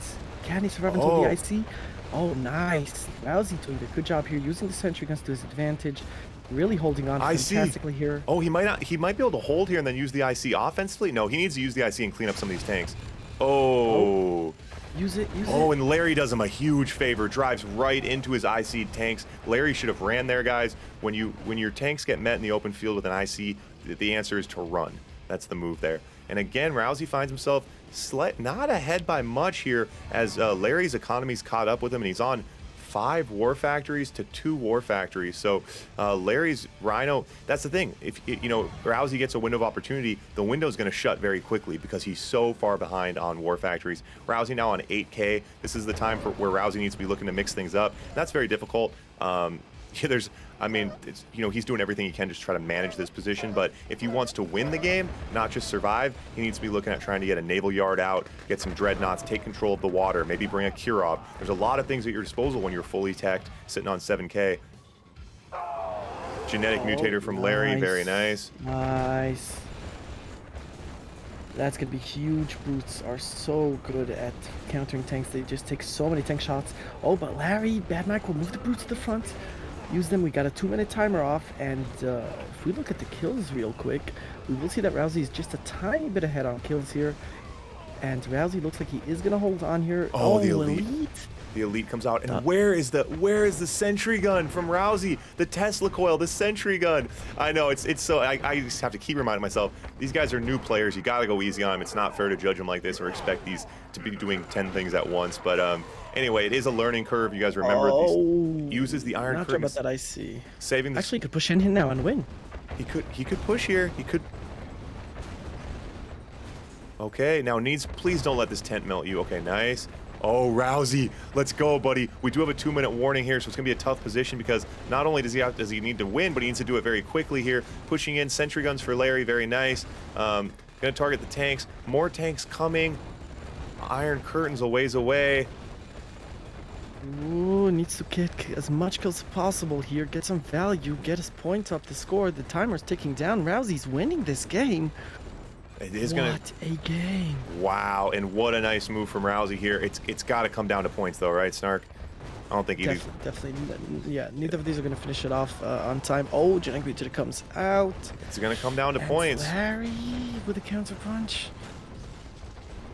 Can he survive until the IC? Oh, nice. Rousey doing a good job here, using the sentry guns to his advantage. Really holding on fantastically here. Oh, he might be able to hold here and then use the IC offensively. No, he needs to use the IC and clean up some of these tanks. Use it. And Larry does him a huge favor, drives right into his IC tanks. Larry should have ran there, guys. When your tanks get met in the open field with an IC, the answer is to run. That's the move there. And again, Rousey finds himself not ahead by much here, as Larry's economy's caught up with him, and he's on 5 war factories to 2 war factories. So Larry's Rhino, that's the thing. If Rousey gets a window of opportunity, the window is going to shut very quickly because he's so far behind on war factories. Rousey now on 8K. This is the time for where Rousey needs to be looking to mix things up. That's very difficult. He's doing everything he can just try to manage this position, but if he wants to win the game, not just survive, he needs to be looking at trying to get a naval yard out, get some dreadnoughts, take control of the water, maybe bring a Kirov. There's a lot of things at your disposal when you're fully teched, sitting on 7K. Genetic mutator from Larry, nice. very nice. Nice. That's gonna be huge. Brutes are so good at countering tanks. They just take so many tank shots. Oh, but Larry, Bad Mike will move the brutes to the front. Use them. We got a 2-minute timer off, and if we look at the kills real quick, we will see that Rousey is just a tiny bit ahead on kills here. And Rousey looks like he is gonna hold on here. Oh, the elite. The elite comes out, and where is the sentry gun from Rousey? The Tesla coil, the sentry gun. I know it's so I just have to keep reminding myself these guys are new players. You gotta go easy on them. It's not fair to judge them like this or expect these to be doing 10 things at once. But anyway, it is a learning curve. You guys remember these uses the iron. Not sure about that. I see. Saving. Actually, he could push in here now and win. He could push here. He could. Okay, now please don't let this tent melt you. Okay, nice. Oh, Rousey, let's go, buddy. We do have a 2-minute warning here, so it's going to be a tough position because not only does he need to win, but he needs to do it very quickly here. Pushing in sentry guns for Larry, very nice. Going to target the tanks. More tanks coming. Iron curtains a ways away. Ooh, needs to get as much kills as possible here. Get some value, get his points up to score. The timer's ticking down. Rousey's winning this game. It is what a game. Wow, and what a nice move from Rousey here. It's got to come down to points though, right, Snark? I don't think either. Definitely, yeah, neither of these are going to finish it off on time. Oh, Genetic Mutator comes out. It's going to come down to points. Larry with a counter punch.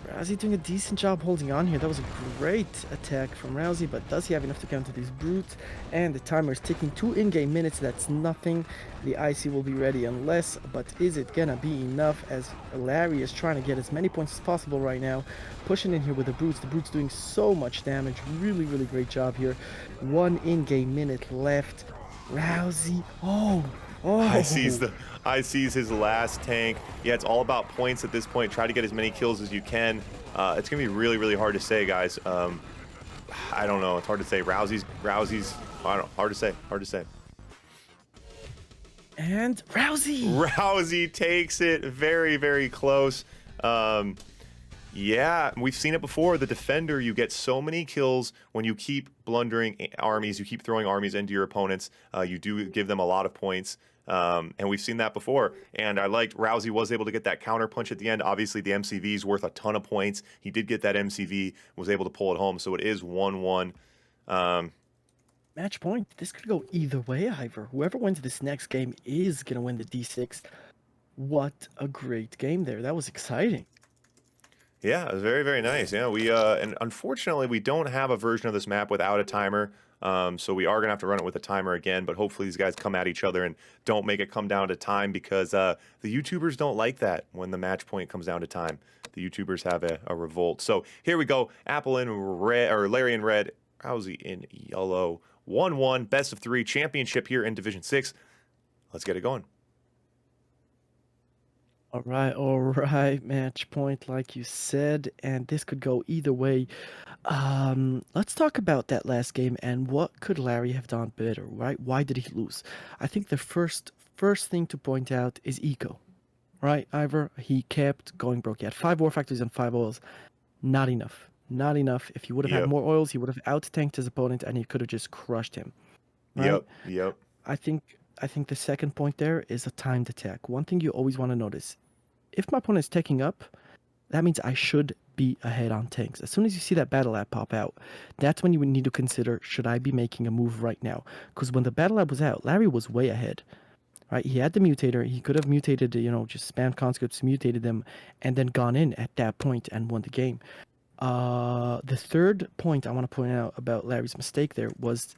Rousey doing a decent job holding on here. That was a great attack from Rousey, but does he have enough to counter these brutes? And the timer is ticking 2 in-game minutes. That's nothing. The IC will be ready unless, but is it gonna be enough as Larry is trying to get as many points as possible right now, pushing in here with the brutes. The brutes doing so much damage. Really, really great job here. 1 in-game minute left. Rousey, oh. I sees his last tank. Yeah, it's all about points at this point. Try to get as many kills as you can. It's gonna be really, really hard to say, guys. I don't know. It's hard to say. Rousey's. I don't know. Hard to say. And Rousey takes it very, very close. Yeah, we've seen it before. The defender, you get so many kills when you keep blundering armies, you keep throwing armies into your opponents. You do give them a lot of points. And we've seen that before. And I liked Rousey was able to get that counter punch at the end. Obviously, the MCV is worth a ton of points. He did get that MCV, was able to pull it home. So it is 1-1. Match point. This could go either way, Ivor. Whoever wins this next game is going to win the D6. What a great game there. That was exciting. Yeah, it was very, very nice. Yeah, and unfortunately, we don't have a version of this map without a timer. So we are going to have to run it with a timer again, but hopefully these guys come at each other and don't make it come down to time because the YouTubers don't like that when the match point comes down to time. The YouTubers have a revolt. So here we go. Apple in red, or Larry in red, Rousey in yellow. 1-1, best of 3, championship here in Division 6. Let's get it going. All right, match point, like you said, and this could go either way. Let's talk about that last game and what could Larry have done better, right? Why did he lose? I think the first thing to point out is eco, right, Ivor? He kept going broke. He had 5 war factories and 5 oils. Not enough. Not enough. If he would have had more oils, he would have out-tanked his opponent and he could have just crushed him. Right? Yep. I think the second point there is a timed attack. One thing you always want to notice, if my opponent is taking up, that means I should be ahead on tanks. As soon as you see that battle lab pop out, that's when you would need to consider, should I be making a move right now? Because when the battle lab was out, Larry was way ahead. Right? He had the mutator. He could have mutated, just spammed conscripts, mutated them, and then gone in at that point and won the game. The third point I want to point out about Larry's mistake there was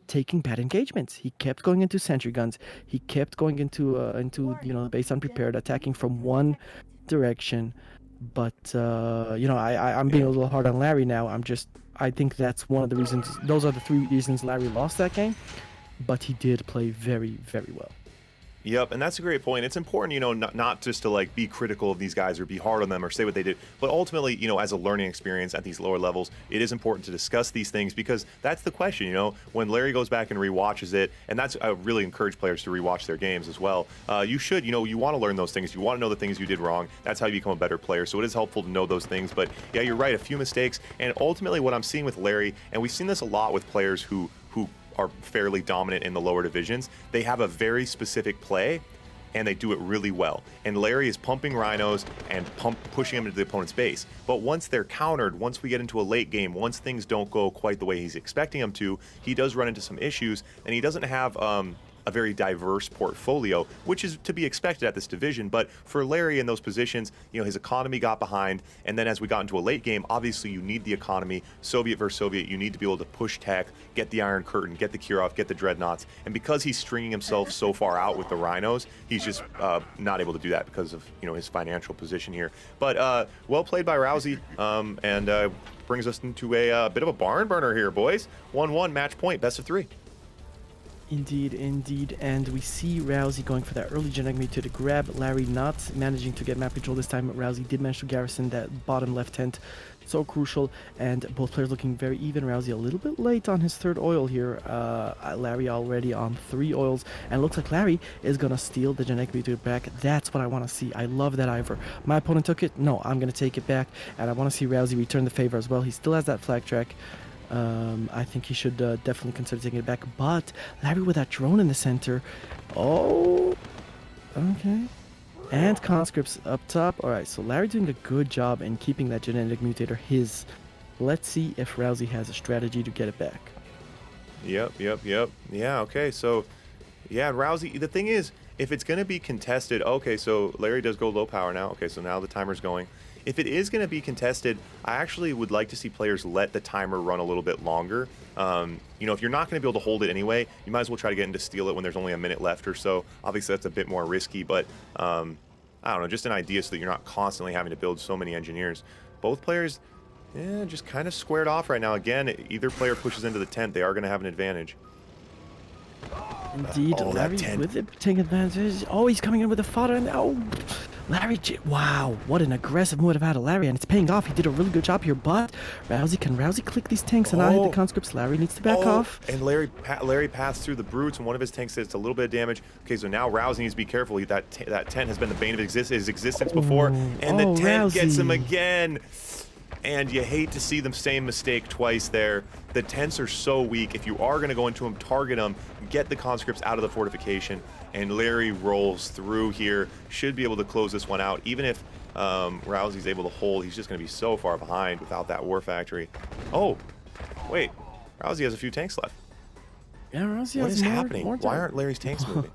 taking bad engagements. He kept going into sentry guns. He kept going into the base unprepared, attacking from one direction. But I'm being Yeah. a little hard on Larry now. I think that's one of the reasons. Those are the three reasons Larry lost that game. But he did play very, very well. Yep, and that's a great point. It's important, not just to like be critical of these guys or be hard on them or say what they did, but ultimately, as a learning experience at these lower levels, it is important to discuss these things because that's the question. When Larry goes back and rewatches it, and that's I really encourage players to rewatch their games as well. You should, you want to learn those things. You want to know the things you did wrong. That's how you become a better player. So it is helpful to know those things. But yeah, you're right. A few mistakes, and ultimately, what I'm seeing with Larry, and we've seen this a lot with players who are fairly dominant in the lower divisions. They have a very specific play and they do it really well. And Larry is pumping rhinos and pushing them into the opponent's base. But once they're countered, once we get into a late game, once things don't go quite the way he's expecting them to, he does run into some issues, and he doesn't have a very diverse portfolio, which is to be expected at this division. But for Larry in those positions, his economy got behind, and then as we got into a late game, obviously you need the economy, Soviet versus Soviet, you need to be able to push tech, get the Iron Curtain, get the Kirov, get the Dreadnoughts, and because he's stringing himself so far out with the Rhinos, he's just not able to do that because of his financial position here. But well played by Rousey, and brings us into a bit of a barn burner here, boys. 1-1 match point, best of 3. Indeed, indeed, and we see Rousey going for that early genetic mutate to grab. Larry not managing to get map control this time. Rousey did manage to garrison that bottom left tent, so crucial, and both players looking very even. Rousey a little bit late on his third oil here. Larry already on 3 oils, and looks like Larry is gonna steal the genetic mutate back. That's what I want to see. I love that Ivor. My opponent took it. No, I'm gonna take it back, and I want to see Rousey return the favor as well. He still has that flag track. I think he should definitely consider taking it back. But Larry with that drone in the center. Oh, okay. And conscripts up top. All right, so Larry doing a good job in keeping that genetic mutator his. Let's see if Rousey has a strategy to get it back. Yep. Yeah, okay, so, yeah, Rousey, the thing is, if it's going to be contested, okay, so Larry does go low power now. Okay, so now the timer's going. If it is going to be contested, I actually would like to see players let the timer run a little bit longer. If you're not going to be able to hold it anyway, you might as well try to get in to steal it when there's only a minute left or so. Obviously, that's a bit more risky, but I don't know, just an idea so that you're not constantly having to build so many engineers. Both players, just kind of squared off right now. Again, either player pushes into the tent, they are going to have an advantage. Indeed, Larry with it taking advantage. Oh, he's coming in with the fodder, and Larry, wow, what an aggressive move out of Larry, and it's paying off. He did a really good job here, but can Rousey click these tanks and not hit the conscripts? Larry needs to back off. And Larry passed through the brutes, and one of his tanks did a little bit of damage. Okay, so now Rousey needs to be careful. That tent has been the bane of his existence before, and the tent gets him again. And you hate to see the same mistake twice there. The tents are so weak. If you are going to go into them, target them, get the conscripts out of the fortification, and Larry rolls through here. Should be able to close this one out. Even if Rousey's able to hold, he's just going to be so far behind without that war factory. Oh, wait. Rousey has a few tanks left. Yeah, Rousey what has is more, happening? More Why aren't Larry's tanks moving?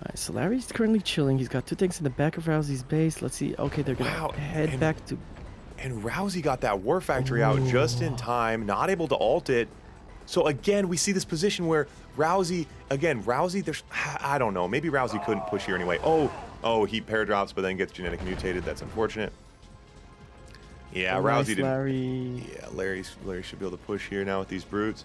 Alright, so Larry's currently chilling. He's got 2 tanks in the back of Rousey's base. Let's see. Okay, they're going to head back to... And Rousey got that war factory out just in time, not able to ult it. So again, we see this position where Rousey, there's, I don't know, maybe Rousey couldn't push here anyway. Oh, he paradrops, but then gets genetic mutated. That's unfortunate. Yeah, Rousey didn't. Larry. Yeah, Larry should be able to push here now with these brutes.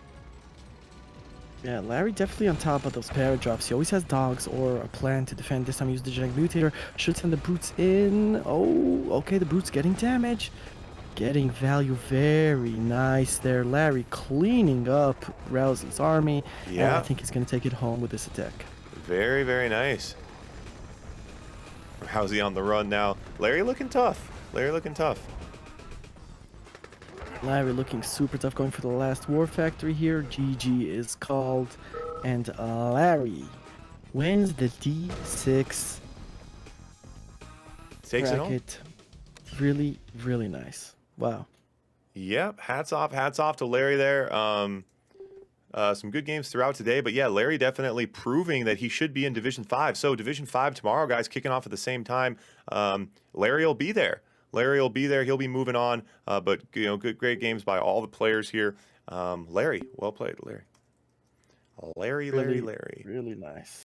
Yeah, Larry definitely on top of those paradrops. He always has dogs or a plan to defend. This time he used the genetic mutator. Should send the brutes in. Oh, okay, the brutes getting damage. Getting value, very nice there. Larry cleaning up Rousey's army. Yeah. And I think he's going to take it home with this attack. Very, very nice. Rousey on the run now. Larry looking tough. Larry looking super tough, going for the last war factory here. GG is called. And Larry wins the D6 takes it home. bracket. Really, really nice. Wow. Yep, hats off to Larry there. Some good games throughout today, but yeah, Larry definitely proving that he should be in Division 5. So Division 5 tomorrow, guys, kicking off at the same time. Larry will be there. He'll be moving on. But great games by all the players here. Larry, well played, Larry. Larry. Really nice.